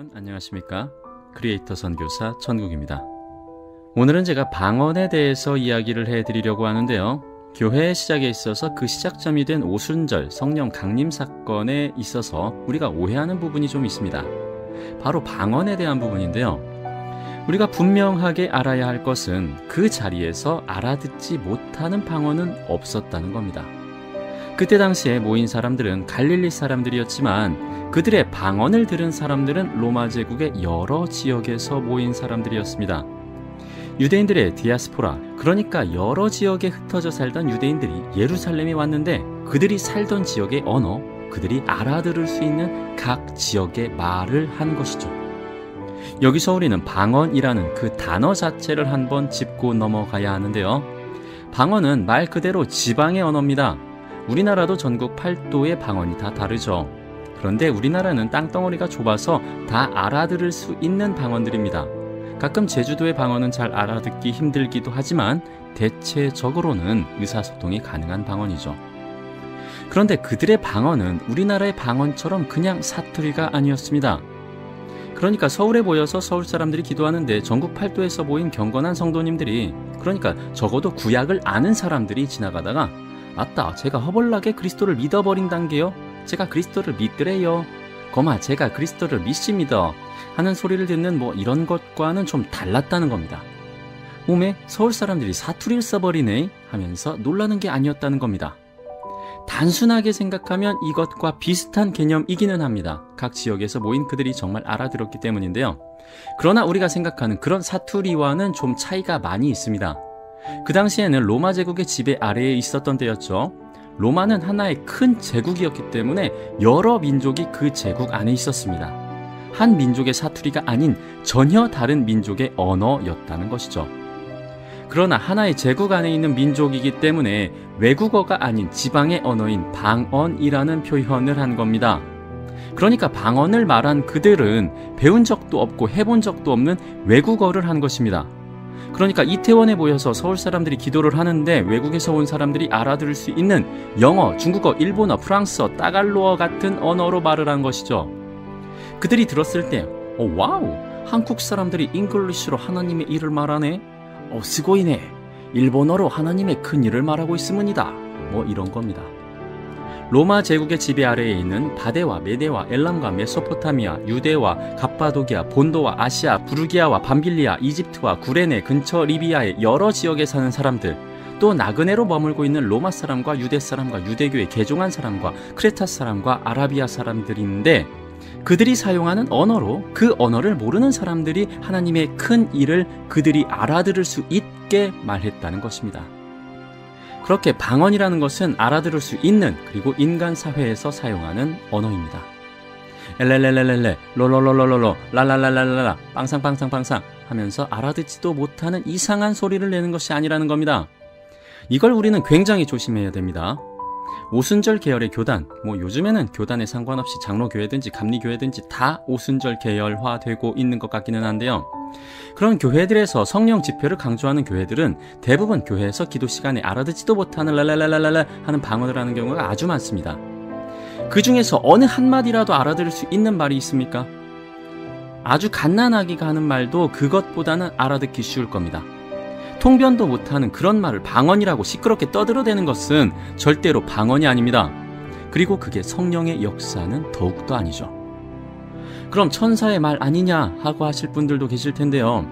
여러분 안녕하십니까? 크리에이터 선교사 천국입니다. 오늘은 제가 방언에 대해서 이야기를 해드리려고 하는데요. 교회의 시작에 있어서 그 시작점이 된 오순절 성령 강림 사건에 있어서 우리가 오해하는 부분이 좀 있습니다. 바로 방언에 대한 부분인데요. 우리가 분명하게 알아야 할 것은 그 자리에서 알아듣지 못하는 방언은 없었다는 겁니다. 그때 당시에 모인 사람들은 갈릴리 사람들이었지만 그들의 방언을 들은 사람들은 로마 제국의 여러 지역에서 모인 사람들이었습니다. 유대인들의 디아스포라, 그러니까 여러 지역에 흩어져 살던 유대인들이 예루살렘에 왔는데 그들이 살던 지역의 언어, 그들이 알아들을 수 있는 각 지역의 말을 한 것이죠. 여기서 우리는 방언이라는 그 단어 자체를 한번 짚고 넘어가야 하는데요. 방언은 말 그대로 지방의 언어입니다. 우리나라도 전국 8도의 방언이 다 다르죠. 그런데 우리나라는 땅덩어리가 좁아서 다 알아들을 수 있는 방언들입니다. 가끔 제주도의 방언은 잘 알아듣기 힘들기도 하지만 대체적으로는 의사소통이 가능한 방언이죠. 그런데 그들의 방언은 우리나라의 방언처럼 그냥 사투리가 아니었습니다. 그러니까 서울에 모여서 서울 사람들이 기도하는데 전국 8도에서 모인 경건한 성도님들이, 그러니까 적어도 구약을 아는 사람들이 지나가다가 아따, 제가 허벌나게 그리스도를 믿어버린단게요. 제가 그리스도를 믿더래요. 거마, 제가 그리스도를 믿습니다. 하는 소리를 듣는 이런 것과는 좀 달랐다는 겁니다. 오메, 서울 사람들이 사투리를 써버리네 하면서 놀라는 게 아니었다는 겁니다. 단순하게 생각하면 이것과 비슷한 개념이기는 합니다. 각 지역에서 모인 그들이 정말 알아들었기 때문인데요. 그러나 우리가 생각하는 그런 사투리와는 좀 차이가 많이 있습니다. 그 당시에는 로마 제국의 지배 아래에 있었던 때였죠. 로마는 하나의 큰 제국이었기 때문에 여러 민족이 그 제국 안에 있었습니다. 한 민족의 사투리가 아닌 전혀 다른 민족의 언어였다는 것이죠. 그러나 하나의 제국 안에 있는 민족이기 때문에 외국어가 아닌 지방의 언어인 방언이라는 표현을 한 겁니다. 그러니까 방언을 말한 그들은 배운 적도 없고 해본 적도 없는 외국어를 한 것입니다. 그러니까 이태원에 모여서 서울 사람들이 기도를 하는데 외국에서 온 사람들이 알아들을 수 있는 영어, 중국어, 일본어, 프랑스어, 따갈로어 같은 언어로 말을 한 것이죠. 그들이 들었을 때 와우, 한국 사람들이 잉글리시로 하나님의 일을 말하네. 스고이네. 일본어로 하나님의 큰 일을 말하고 있으문이다. 이런 겁니다. 로마 제국의 지배 아래에 있는 바데와 메데와 엘람과 메소포타미아, 유대와 갑바도기아, 본도와 아시아, 부르기아와 밤빌리아, 이집트와 구레네 근처 리비아의 여러 지역에 사는 사람들, 또 나그네로 머물고 있는 로마 사람과 유대 사람과 유대교에 개종한 사람과 크레타 사람과 아라비아 사람들이 있는데 그들이 사용하는 언어로 그 언어를 모르는 사람들이 하나님의 큰 일을 그들이 알아들을 수 있게 말했다는 것입니다. 그렇게 방언이라는 것은 알아들을 수 있는, 그리고 인간 사회에서 사용하는 언어입니다. 엘렐렐렐렐레, 롤롤롤롤롤, 랄랄랄랄랄라, 빵상빵상빵상 하면서 알아듣지도 못하는 이상한 소리를 내는 것이 아니라는 겁니다. 이걸 우리는 굉장히 조심해야 됩니다. 오순절 계열의 교단, 요즘에는 교단에 상관없이 장로교회든지 감리교회든지 다 오순절 계열화되고 있는 것 같기는 한데요. 그런 교회들에서 성령 집회를 강조하는 교회들은 대부분 교회에서 기도 시간에 알아듣지도 못하는 랄랄랄랄랄 하는 방언을 하는 경우가 아주 많습니다. 그 중에서 어느 한마디라도 알아들을 수 있는 말이 있습니까? 아주 갓난아기가 하는 말도 그것보다는 알아듣기 쉬울 겁니다. 통변도 못하는 그런 말을 방언이라고 시끄럽게 떠들어대는 것은 절대로 방언이 아닙니다. 그리고 그게 성령의 역사는 더욱더 아니죠. 그럼 천사의 말 아니냐 하고 하실 분들도 계실 텐데요.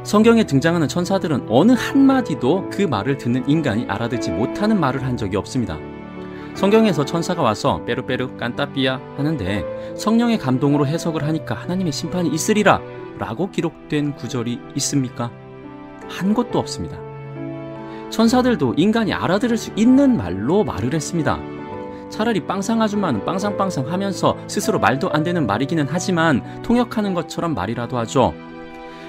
성경에 등장하는 천사들은 어느 한마디도 그 말을 듣는 인간이 알아듣지 못하는 말을 한 적이 없습니다. 성경에서 천사가 와서 빼르빼르 깐따삐야 하는데 성령의 감동으로 해석을 하니까 하나님의 심판이 있으리라 라고 기록된 구절이 있습니까? 한 곳도 없습니다. 천사들도 인간이 알아들을 수 있는 말로 말을 했습니다. 차라리 빵상 아줌마는 빵상빵상 하면서 스스로 말도 안 되는 말이기는 하지만 통역하는 것처럼 말이라도 하죠.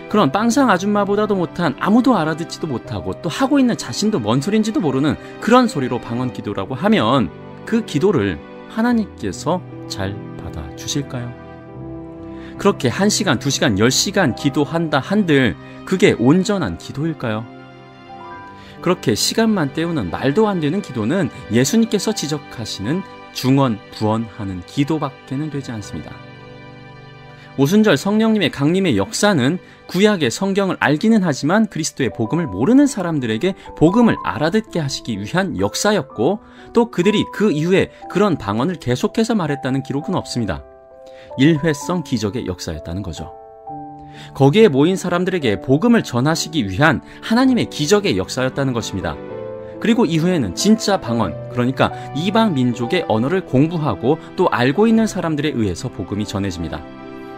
그런 빵상 아줌마보다도 못한, 아무도 알아듣지도 못하고 또 하고 있는 자신도 뭔 소린지도 모르는 그런 소리로 방언 기도라고 하면 그 기도를 하나님께서 잘 받아주실까요? 그렇게 1시간, 2시간, 10시간 기도한다 한들 그게 온전한 기도일까요? 그렇게 시간만 때우는 말도 안 되는 기도는 예수님께서 지적하시는 중언, 부언하는 기도밖에는 되지 않습니다. 오순절 성령님의 강림의 역사는 구약의 성경을 알기는 하지만 그리스도의 복음을 모르는 사람들에게 복음을 알아듣게 하시기 위한 역사였고, 또 그들이 그 이후에 그런 방언을 계속해서 말했다는 기록은 없습니다. 일회성 기적의 역사였다는 거죠. 거기에 모인 사람들에게 복음을 전하시기 위한 하나님의 기적의 역사였다는 것입니다. 그리고 이후에는 진짜 방언, 그러니까 이방 민족의 언어를 공부하고 또 알고 있는 사람들에 의해서 복음이 전해집니다.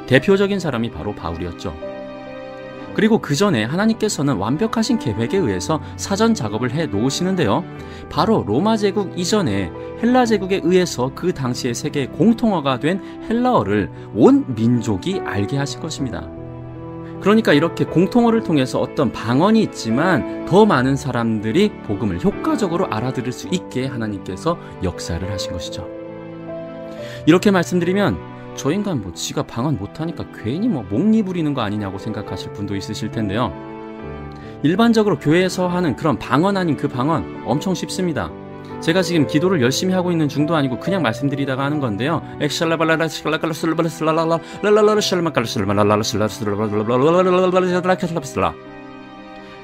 대표적인 사람이 바로 바울이었죠. 그리고 그 전에 하나님께서는 완벽하신 계획에 의해서 사전 작업을 해 놓으시는데요. 바로 로마 제국 이전에 헬라 제국에 의해서 그 당시의 세계의 공통어가 된 헬라어를 온 민족이 알게 하실 것입니다. 그러니까 이렇게 공통어를 통해서 어떤 방언이 있지만 더 많은 사람들이 복음을 효과적으로 알아들을 수 있게 하나님께서 역사를 하신 것이죠. 이렇게 말씀드리면 저 인간 지가 방언 못하니까 괜히 목니 부리는 거 아니냐고 생각하실 분도 있으실 텐데요. 일반적으로 교회에서 하는 그런 방언 아닌 그 방언 엄청 쉽습니다. 제가 지금 기도를 열심히 하고 있는 중도 아니고 그냥 말씀드리다가 하는 건데요.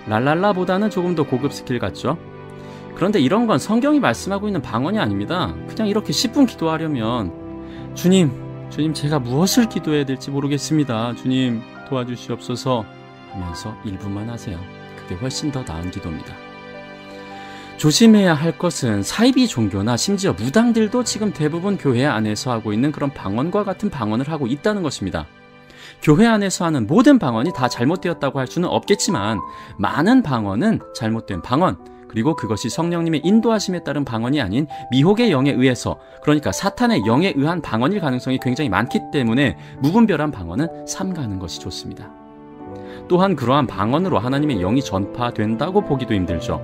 랄랄라보다는 조금 더 고급 스킬 같죠? 그런데 이런 건 성경이 말씀하고 있는 방언이 아닙니다. 그냥 이렇게 10분 기도하려면 주님 제가 무엇을 기도해야 될지 모르겠습니다. 주님 도와주시옵소서 하면서 1분만 하세요. 그게 훨씬 더 나은 기도입니다. 조심해야 할 것은 사이비 종교나 심지어 무당들도 지금 대부분 교회 안에서 하고 있는 그런 방언과 같은 방언을 하고 있다는 것입니다. 교회 안에서 하는 모든 방언이 다 잘못되었다고 할 수는 없겠지만 많은 방언은 잘못된 방언, 그리고 그것이 성령님의 인도하심에 따른 방언이 아닌 미혹의 영에 의해서, 그러니까 사탄의 영에 의한 방언일 가능성이 굉장히 많기 때문에 무분별한 방언은 삼가는 것이 좋습니다. 또한 그러한 방언으로 하나님의 영이 전파된다고 보기도 힘들죠.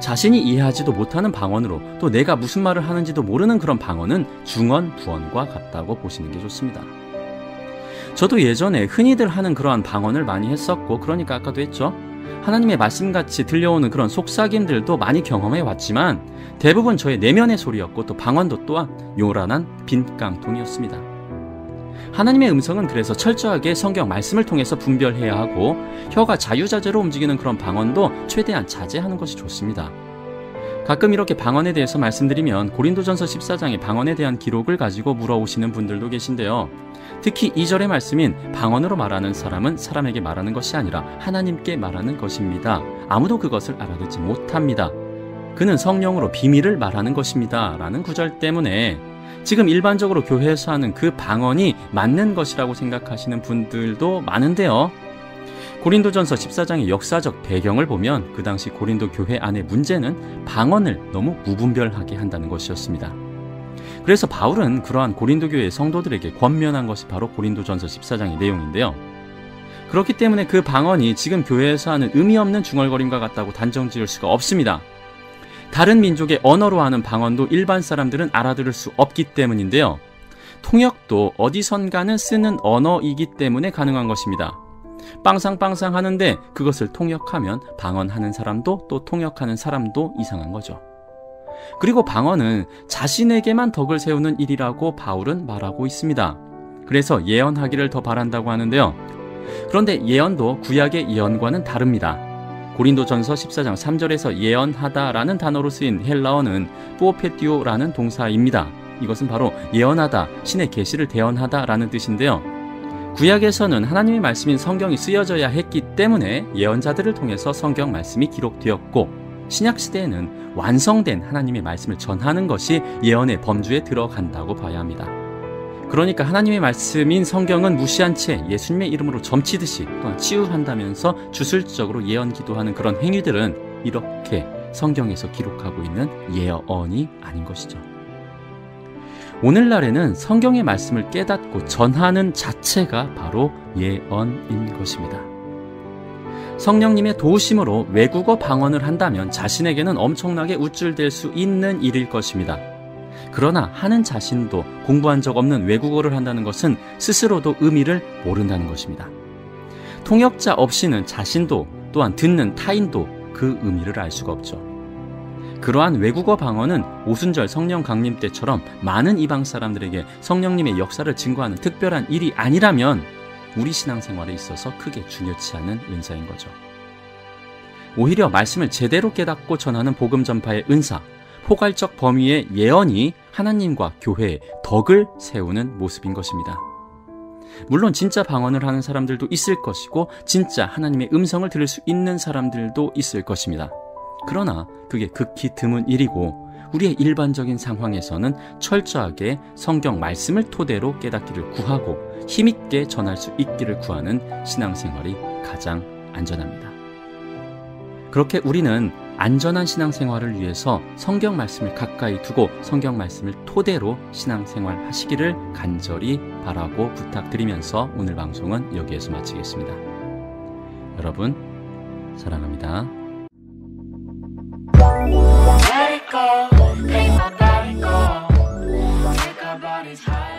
자신이 이해하지도 못하는 방언으로 또 내가 무슨 말을 하는지도 모르는 그런 방언은 중언부언과 같다고 보시는 게 좋습니다. 저도 예전에 흔히들 하는 그러한 방언을 많이 했었고, 그러니까 아까도 했죠. 하나님의 말씀같이 들려오는 그런 속삭임들도 많이 경험해 왔지만 대부분 저의 내면의 소리였고, 또 방언도 또한 요란한 빈 깡통이었습니다. 하나님의 음성은 그래서 철저하게 성경 말씀을 통해서 분별해야 하고, 혀가 자유자재로 움직이는 그런 방언도 최대한 자제하는 것이 좋습니다. 가끔 이렇게 방언에 대해서 말씀드리면 고린도전서 14장의 방언에 대한 기록을 가지고 물어오시는 분들도 계신데요. 특히 2절의 말씀인 방언으로 말하는 사람은 사람에게 말하는 것이 아니라 하나님께 말하는 것입니다. 아무도 그것을 알아듣지 못합니다. 그는 성령으로 비밀을 말하는 것입니다. 라는 구절 때문에 지금 일반적으로 교회에서 하는 그 방언이 맞는 것이라고 생각하시는 분들도 많은데요. 고린도전서 14장의 역사적 배경을 보면 그 당시 고린도 교회 안의 문제는 방언을 너무 무분별하게 한다는 것이었습니다. 그래서 바울은 그러한 고린도 교회의 성도들에게 권면한 것이 바로 고린도전서 14장의 내용인데요. 그렇기 때문에 그 방언이 지금 교회에서 하는 의미 없는 중얼거림과 같다고 단정 지을 수가 없습니다. 다른 민족의 언어로 하는 방언도 일반 사람들은 알아들을 수 없기 때문인데요. 통역도 어디선가는 쓰는 언어이기 때문에 가능한 것입니다. 빵상빵상 하는데 그것을 통역하면 방언하는 사람도 또 통역하는 사람도 이상한 거죠. 그리고 방언은 자신에게만 덕을 세우는 일이라고 바울은 말하고 있습니다. 그래서 예언하기를 더 바란다고 하는데요. 그런데 예언도 구약의 예언과는 다릅니다. 고린도전서 14장 3절에서 예언하다라는 단어로 쓰인 헬라어는 뿌오페티오라는 동사입니다. 이것은 바로 예언하다, 신의 계시를 대언하다라는 뜻인데요. 구약에서는 하나님의 말씀인 성경이 쓰여져야 했기 때문에 예언자들을 통해서 성경 말씀이 기록되었고, 신약시대에는 완성된 하나님의 말씀을 전하는 것이 예언의 범주에 들어간다고 봐야 합니다. 그러니까 하나님의 말씀인 성경은 무시한 채 예수님의 이름으로 점치듯이 또한 치유한다면서 주술적으로 예언 기도하는 그런 행위들은 이렇게 성경에서 기록하고 있는 예언이 아닌 것이죠. 오늘날에는 성경의 말씀을 깨닫고 전하는 자체가 바로 예언인 것입니다. 성령님의 도우심으로 외국어 방언을 한다면 자신에게는 엄청나게 우쭐댈 수 있는 일일 것입니다. 그러나 하는 자신도 공부한 적 없는 외국어를 한다는 것은 스스로도 의미를 모른다는 것입니다. 통역자 없이는 자신도 또한 듣는 타인도 그 의미를 알 수가 없죠. 그러한 외국어 방언은 오순절 성령 강림 때처럼 많은 이방 사람들에게 성령님의 역사를 증거하는 특별한 일이 아니라면 우리 신앙생활에 있어서 크게 중요치 않은 은사인 거죠. 오히려 말씀을 제대로 깨닫고 전하는 복음 전파의 은사, 포괄적 범위의 예언이 하나님과 교회의 덕을 세우는 모습인 것입니다. 물론 진짜 방언을 하는 사람들도 있을 것이고 진짜 하나님의 음성을 들을 수 있는 사람들도 있을 것입니다. 그러나 그게 극히 드문 일이고 우리의 일반적인 상황에서는 철저하게 성경 말씀을 토대로 깨닫기를 구하고 힘있게 전할 수 있기를 구하는 신앙생활이 가장 안전합니다. 그렇게 우리는 안전한 신앙생활을 위해서 성경 말씀을 가까이 두고 성경 말씀을 토대로 신앙생활 하시기를 간절히 바라고 부탁드리면서 오늘 방송은 여기에서 마치겠습니다. 여러분 사랑합니다. Let it go, make my body go. Take our bodies high.